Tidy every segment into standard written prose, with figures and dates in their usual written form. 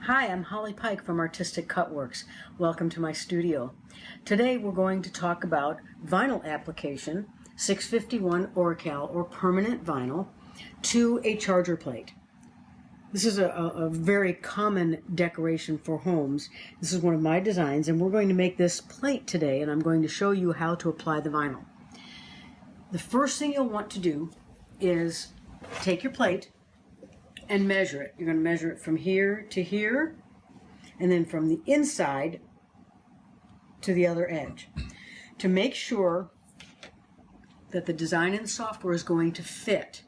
Hi, I'm Holly Pike from Artistic Cutworks. Welcome to my studio. Today we're going to talk about vinyl application, 651 Oracal or permanent vinyl, to a charger plate. This is a very common decoration for homes. This is one of my designs, and we're going to make this plate today, and I'm going to show you how to apply the vinyl. The first thing you'll want to do is take your plate and measure it. You're going to measure it from here to here, and then from the inside to the other edge, to make sure that the design in the software is going to fit.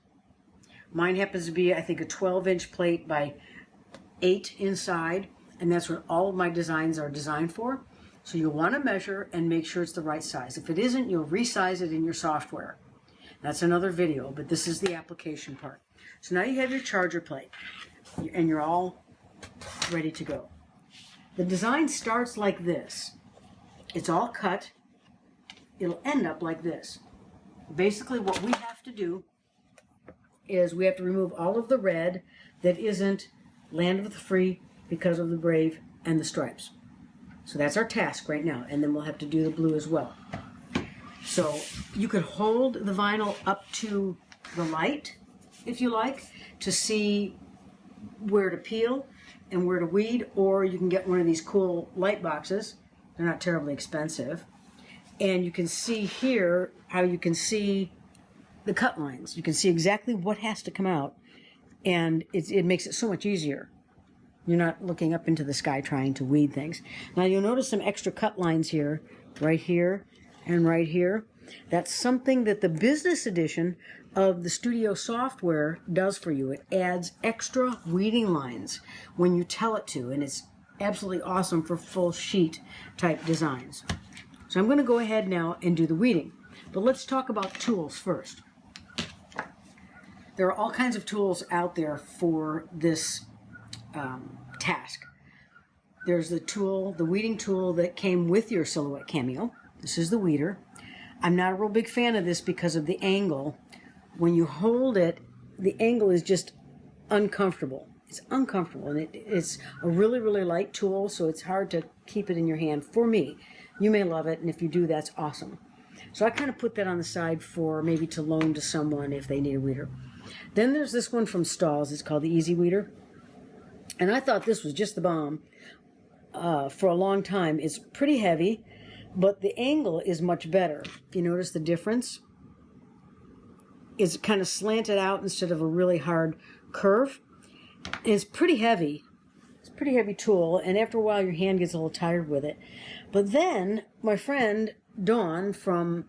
Mine happens to be, I think, a 12-inch plate by 8 inside, and that's what all of my designs are designed for. So you'll want to measure and make sure it's the right size. If it isn't, you'll resize it in your software. That's another video, but this is the application part. So now you have your charger plate, and you're all ready to go. The design starts like this. It's all cut. It'll end up like this. Basically, what we have to do is we have to remove all of the red that isn't Land of the Free, Because of the Brave, and the stripes. So that's our task right now, and then we'll have to do the blue as well. So you could hold the vinyl up to the light, if you like, to see where to peel and where to weed, or you can get one of these cool light boxes. They're not terribly expensive. And you can see here how you can see the cut lines. You can see exactly what has to come out, and it makes it so much easier. You're not looking up into the sky trying to weed things. Now you'll notice some extra cut lines here, and right here. That's something that the business edition of the Studio software does for you. It adds extra weeding lines when you tell it to, and it's absolutely awesome for full sheet type designs. So I'm going to go ahead now and do the weeding. But let's talk about tools first. There are all kinds of tools out there for this task. There's the weeding tool that came with your Silhouette Cameo. This is the weeder. I'm not a real big fan of this because of the angle. When you hold it, the angle is just uncomfortable. It's uncomfortable, and it's a really, really light tool, so it's hard to keep it in your hand. For me, you may love it, and if you do, that's awesome. So I kind of put that on the side for maybe to loan to someone if they need a weeder. Then there's this one from Stahls. It's called the Easy Weeder. And I thought this was just the bomb for a long time. It's pretty heavy, but the angle is much better. If you notice the difference, it's kind of slanted out instead of a really hard curve. And it's pretty heavy. It's a pretty heavy tool, and after a while your hand gets a little tired with it. But then my friend Dawn from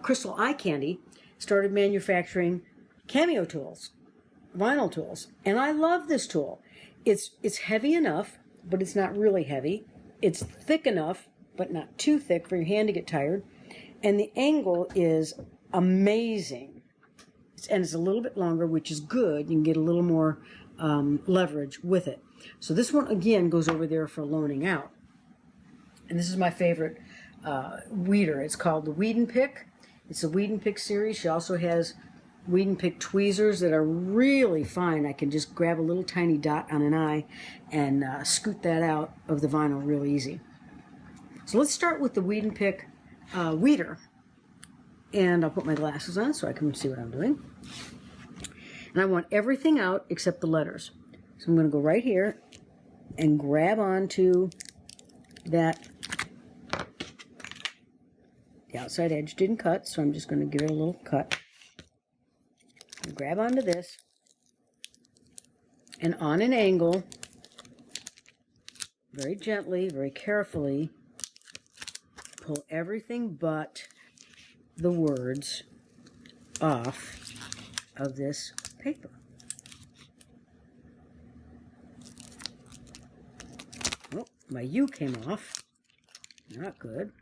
Crystal Eye Candy started manufacturing Cameo tools, vinyl tools, and I love this tool. It's heavy enough, but it's not really heavy. It's thick enough, but not too thick for your hand to get tired. And the angle is amazing. And it's a little bit longer, which is good. You can get a little more leverage with it. So this one, again, goes over there for loaning out. And this is my favorite weeder. It's called the Weed and Pick. It's a Weed and Pick series. She also has Weed and Pick tweezers that are really fine. I can just grab a little tiny dot on an eye and scoot that out of the vinyl real easy. So let's start with the Weed and Pick weeder. And I'll put my glasses on so I can see what I'm doing. And I want everything out except the letters. So I'm going to go right here and grab onto that. The outside edge didn't cut, so I'm just going to give it a little cut. And grab onto this. And on an angle, very gently, very carefully, pull everything but the words off of this paper. Oh, my U came off. Not good.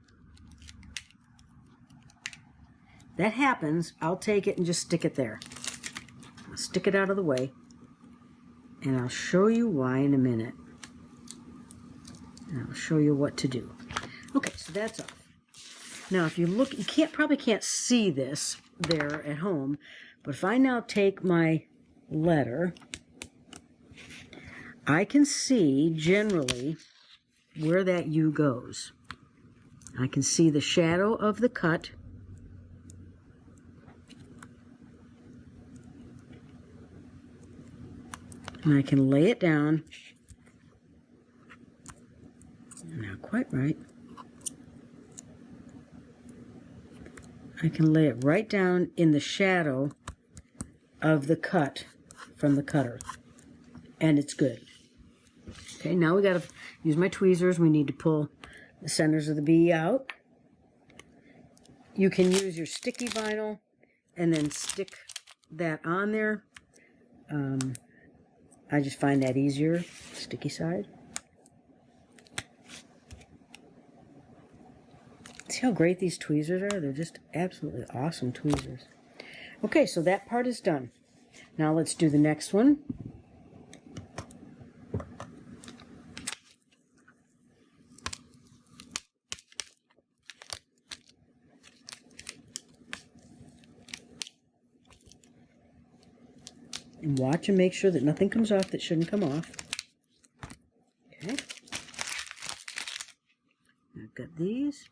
That happens. I'll take it and just stick it there. I'll stick it out of the way, and I'll show you why in a minute. And I'll show you what to do. Okay, so that's off. Now, if you look, you probably can't see this there at home, but if I now take my letter, I can see generally where that U goes. I can see the shadow of the cut. And I can lay it down. Not quite right. I can lay it right down in the shadow of the cut from the cutter. And it's good. Okay, now we got to use my tweezers. We need to pull the centers of the bee out. You can use your sticky vinyl and then stick that on there. I just find that easier, sticky side. See how great these tweezers are? They're just absolutely awesome tweezers. Okay, so that part is done. Now let's do the next one. And watch and make sure that nothing comes off that shouldn't come off. Okay. I've got these.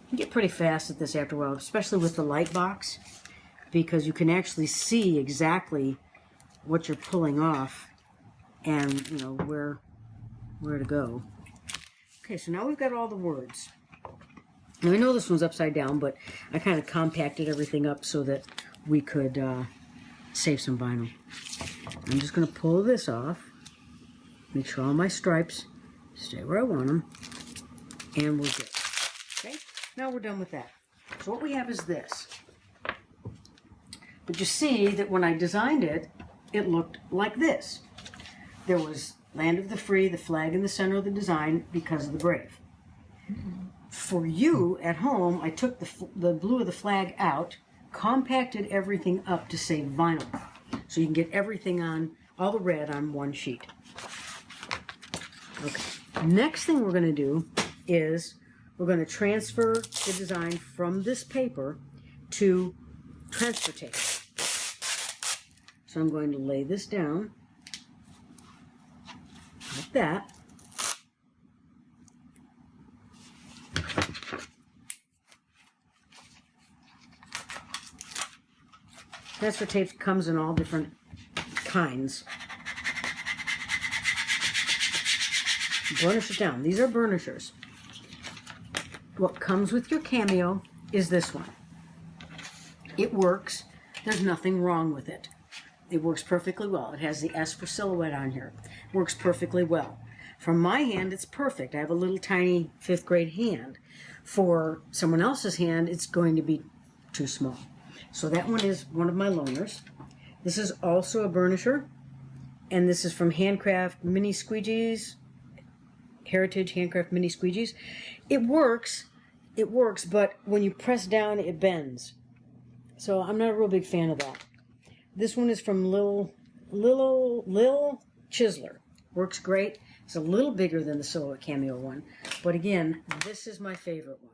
You get pretty fast at this after a while, especially with the light box, because you can actually see exactly what you're pulling off and, you know, where to go. Okay, so now we've got all the words. Now I know this one's upside down, but I kind of compacted everything up so that we could save some vinyl. I'm just going to pull this off, make sure all my stripes stay where I want them, and we're good. Okay, now we're done with that. So what we have is this. But you see that when I designed it, it looked like this. There was Land of the Free, the flag in the center of the design because of the brave. For you at home, I took the blue of the flag out, compacted everything up to say vinyl. So you can get everything on, all the red on one sheet. Okay. Next thing we're going to do is we're going to transfer the design from this paper to transfer tape. So I'm going to lay this down like that. Transfer tape comes in all different kinds. Burnish it down. These are burnishers. What comes with your Cameo is this one. It works. There's nothing wrong with it. It works perfectly well. It has the S for silhouette on here. It works perfectly well. From my hand, it's perfect. I have a little tiny 5th grade hand. For someone else's hand, it's going to be too small. So that one is one of my loaners. This is also a burnisher, and this is from Handcraft Mini Squeegees, Heritage Handcraft Mini Squeegees. It works, but when you press down, it bends. So I'm not a real big fan of that. This one is from Lil Chiseler. Works great. It's a little bigger than the Silhouette Cameo one, but again, this is my favorite one.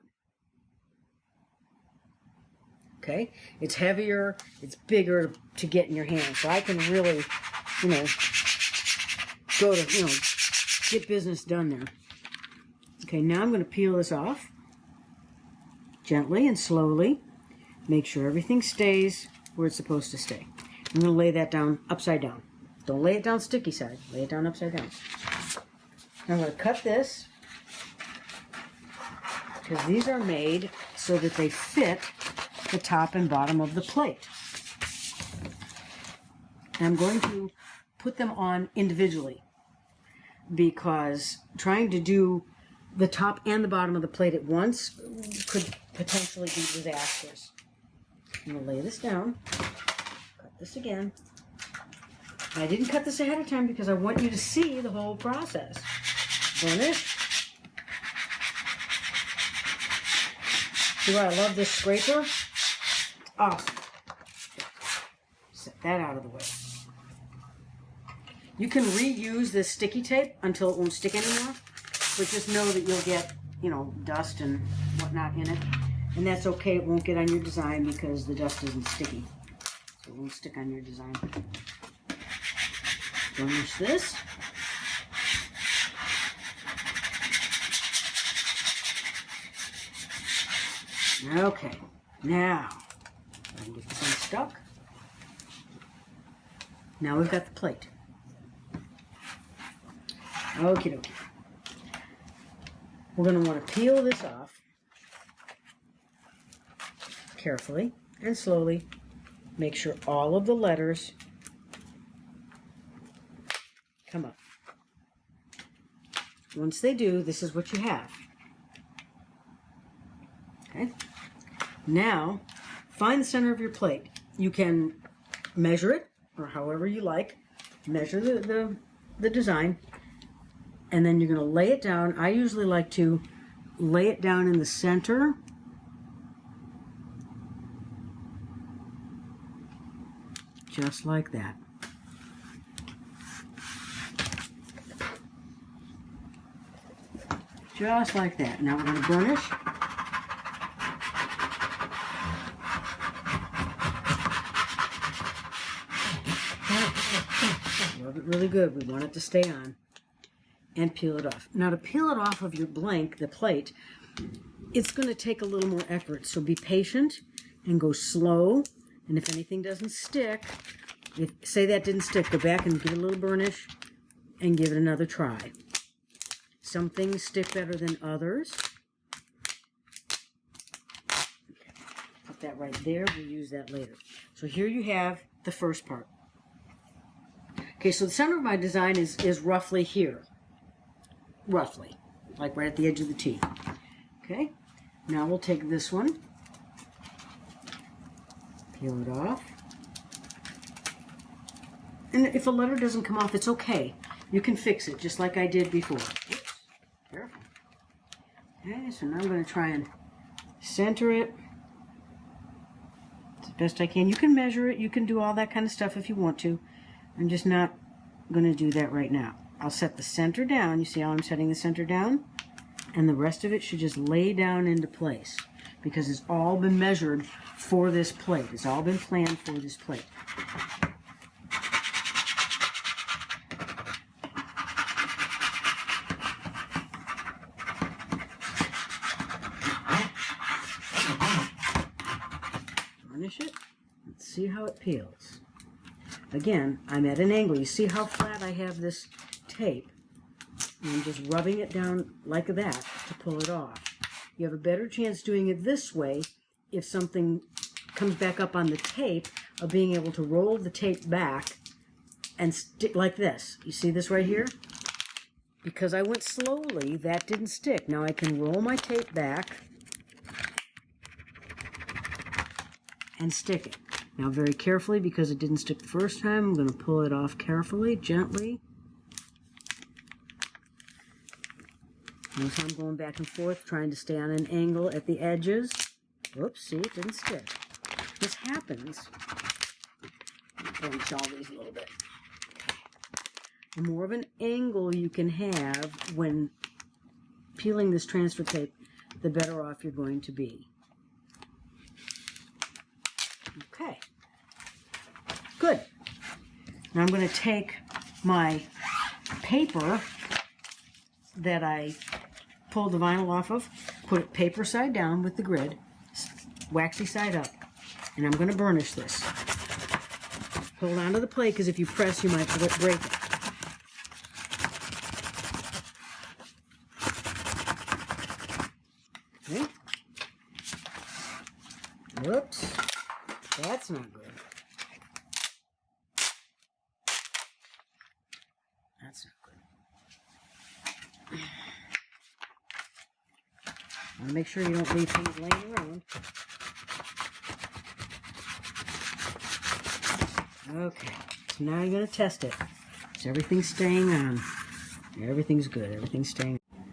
Okay, it's heavier, it's bigger to get in your hand, so I can really, go to, get business done there. Okay, now I'm going to peel this off gently and slowly. Make sure everything stays where it's supposed to stay. I'm going to lay that down upside down. Don't lay it down sticky side. Lay it down upside down. Now I'm going to cut this because these are made so that they fit the top and bottom of the plate. And I'm going to put them on individually because trying to do the top and the bottom of the plate at once could potentially be disastrous. I'm going to lay this down, cut this again. And I didn't cut this ahead of time because I want you to see the whole process. Burnish. See why I love this scraper? Awesome. Set that out of the way. You can reuse this sticky tape until it won't stick anymore, but just know that you'll get, dust and whatnot in it. And that's okay, it won't get on your design because the dust isn't sticky. It won't stick on your design. Burnish this. Okay, now I can get this unstuck. Now we've got the plate. Okie dokie. We're going to want to peel this off carefully and slowly. Make sure all of the letters come up. Once they do, this is what you have. Okay. Now, find the center of your plate. You can measure it, or however you like. Measure the design, and then you're going to lay it down. I usually like to lay it down in the center. Just like that. Just like that. Now we're going to burnish. Rub it really good. We want it to stay on. And peel it off. Now to peel it off of your blank, the plate, it's going to take a little more effort. So be patient and go slow. And if anything doesn't stick, say that didn't stick, go back and give it a little burnish and give it another try. Some things stick better than others. Okay. Put that right there. We'll use that later. So here you have the first part. Okay, so the center of my design is roughly here. Roughly. Like right at the edge of the T. Okay. Now we'll take this one. Peel it off. And if a letter doesn't come off, it's okay. You can fix it, just like I did before. Oops. Careful. Okay, so now I'm going to try and center it as best I can. You can measure it. You can do all that kind of stuff if you want to. I'm just not going to do that right now. I'll set the center down. You see how I'm setting the center down? And the rest of it should just lay down into place because it's all been measured for this plate. It's all been planned for this plate. Burnish it. Let's see how it peels. Again, I'm at an angle. You see how flat I have this tape? And I'm just rubbing it down like that to pull it off. You have a better chance doing it this way if something comes back up on the tape of being able to roll the tape back and stick like this. You see this right here? Because I went slowly, that didn't stick. Now I can roll my tape back and stick it. Now very carefully, because it didn't stick the first time, I'm going to pull it off carefully, gently. Notice I'm going back and forth, trying to stay on an angle at the edges. Whoops, see, it didn't stick. This happens. Burnish all these a little bit. The more of an angle you can have when peeling this transfer tape, the better off you're going to be. Okay, good. Now I'm going to take my paper that I pulled the vinyl off of, put it paper side down with the grid, waxy side up, and I'm going to burnish this. Hold on to the plate because if you press, you might break it. Okay. Whoops. That's not good. That's not good. Want to make sure you don't leave things laying around. Okay, so now you're going to test it. So everything's staying on. Everything's good. Everything's staying on.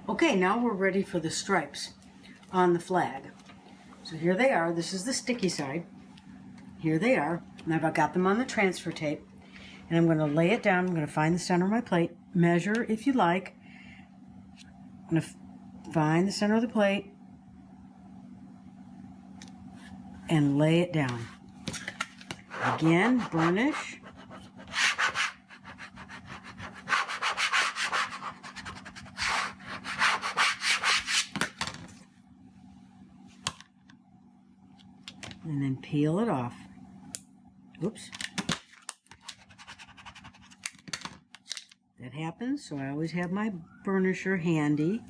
Okay, now we're ready for the stripes on the flag. So here they are. This is the sticky side. Here they are. And I've got them on the transfer tape. And I'm going to lay it down. I'm going to find the center of my plate. Measure if you like. I'm going to find the center of the plate and lay it down. Again, burnish. And then peel it off. Oops. That happens, so I always have my burnisher handy.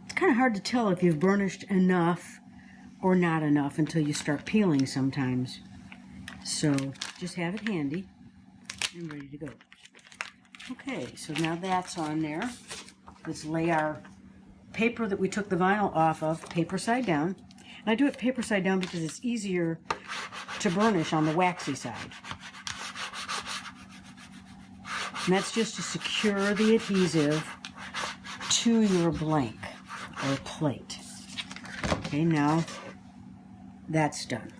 It's kind of hard to tell if you've burnished enough or not enough until you start peeling sometimes. So just have it handy and ready to go. Okay, so now that's on there. Let's lay our paper that we took the vinyl off of paper side down. And I do it paper side down because it's easier to burnish on the waxy side. And that's just to secure the adhesive to your blank or plate. Okay, now that's done.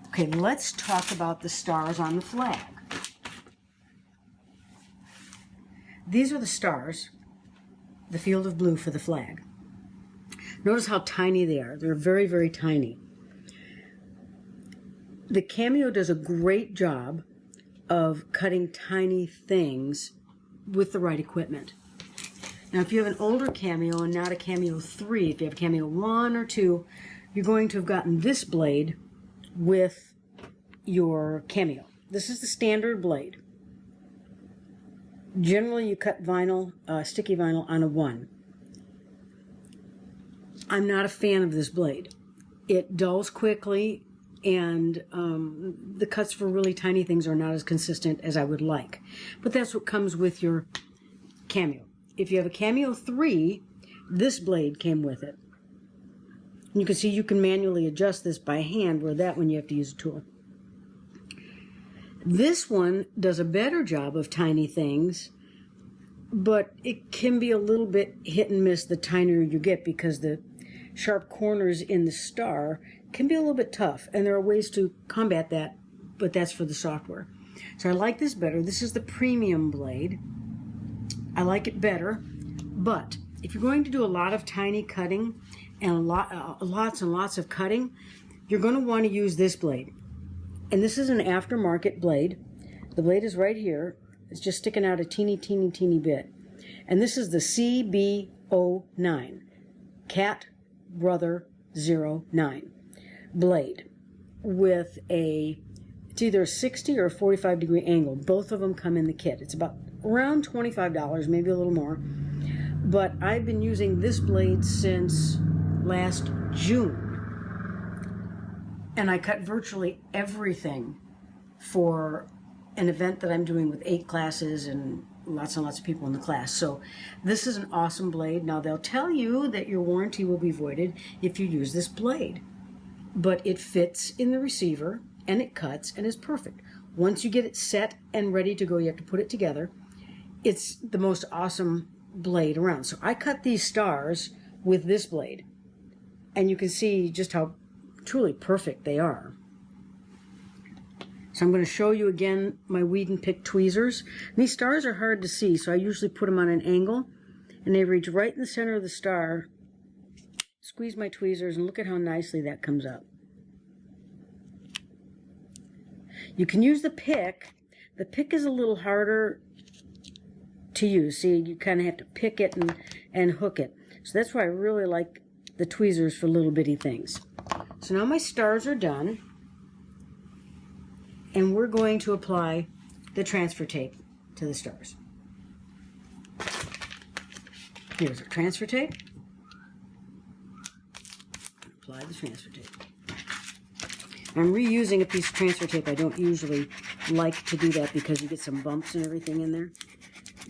Okay, let's talk about the stars on the flag. These are the stars, the field of blue for the flag. Notice how tiny they are. They're very, very tiny. The Cameo does a great job of cutting tiny things with the right equipment. Now, if you have an older Cameo and not a Cameo 3, if you have a Cameo 1 or 2, you're going to have gotten this blade with your Cameo. This is the standard blade. Generally, you cut vinyl, sticky vinyl on a 1. I'm not a fan of this blade. It dulls quickly, and the cuts for really tiny things are not as consistent as I would like. But that's what comes with your Cameo. If you have a Cameo 3, this blade came with it. And you can see you can manually adjust this by hand, where that one you have to use a tool. This one does a better job of tiny things, but it can be a little bit hit and miss the tinier you get, because the sharp corners in the star can be a little bit tough, and there are ways to combat that, but that's for the software. So I like this better. This is the premium blade. I like it better, but if you're going to do a lot of tiny cutting and lots and lots of cutting, you're going to want to use this blade. And this is an aftermarket blade. The blade is right here. It's just sticking out a teeny, teeny, teeny bit. And this is the CB09, Cat Brother 09 blade with it's either a 60 or a 45 degree angle. Both of them come in the kit. It's about around $25, maybe a little more. But I've been using this blade since last June. And I cut virtually everything for an event that I'm doing with 8 classes and lots of people in the class. So this is an awesome blade. Now, they'll tell you that your warranty will be voided if you use this blade, but it fits in the receiver and it cuts and is perfect. Once you get it set and ready to go, you have to put it together. It's the most awesome blade around. So I cut these stars with this blade, and you can see just how truly perfect they are. So I'm going to show you again my Weed and Pick tweezers. And these stars are hard to see, so I usually put them on an angle, and they reach right in the center of the star. Squeeze my tweezers, and look at how nicely that comes up. You can use the pick. The pick is a little harder to use. See, you kind of have to pick it and hook it. So that's why I really like the tweezers for little bitty things. So now my stars are done, and we're going to apply the transfer tape to the stars. Here's our transfer tape. Apply the transfer tape. I'm reusing a piece of transfer tape. I don't usually like to do that because you get some bumps and everything in there,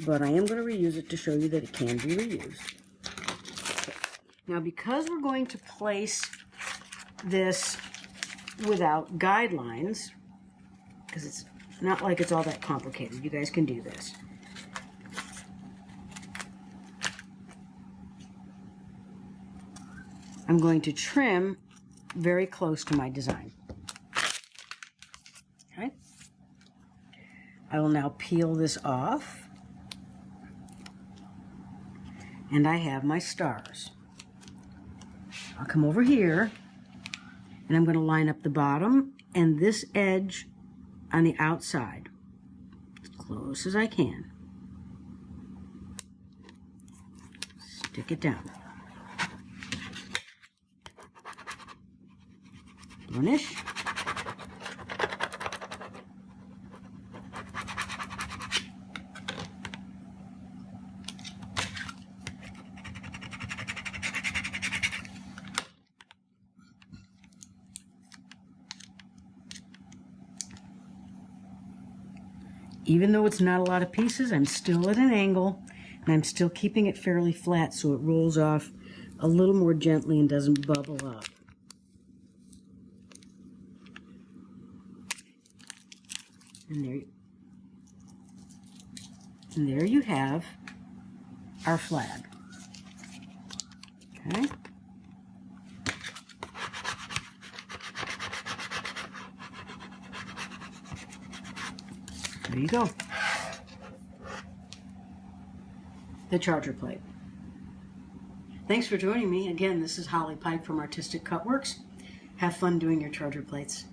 but I am going to reuse it to show you that it can be reused. Okay. Now, because we're going to place this without guidelines, because it's not like it's all that complicated, you guys can do this. I'm going to trim very close to my design. Okay. I will now peel this off, and I have my stars. I'll come over here And I'm going to line up the bottom and this edge on the outside as close as I can. Stick it down. Burnish. Even though it's not a lot of pieces, I'm still at an angle, and I'm still keeping it fairly flat so it rolls off a little more gently and doesn't bubble up. And there you have our flag. Okay. There you go. The charger plate. Thanks for joining me. Again, this is Holly Pike from Artistic Cutworks. Have fun doing your charger plates.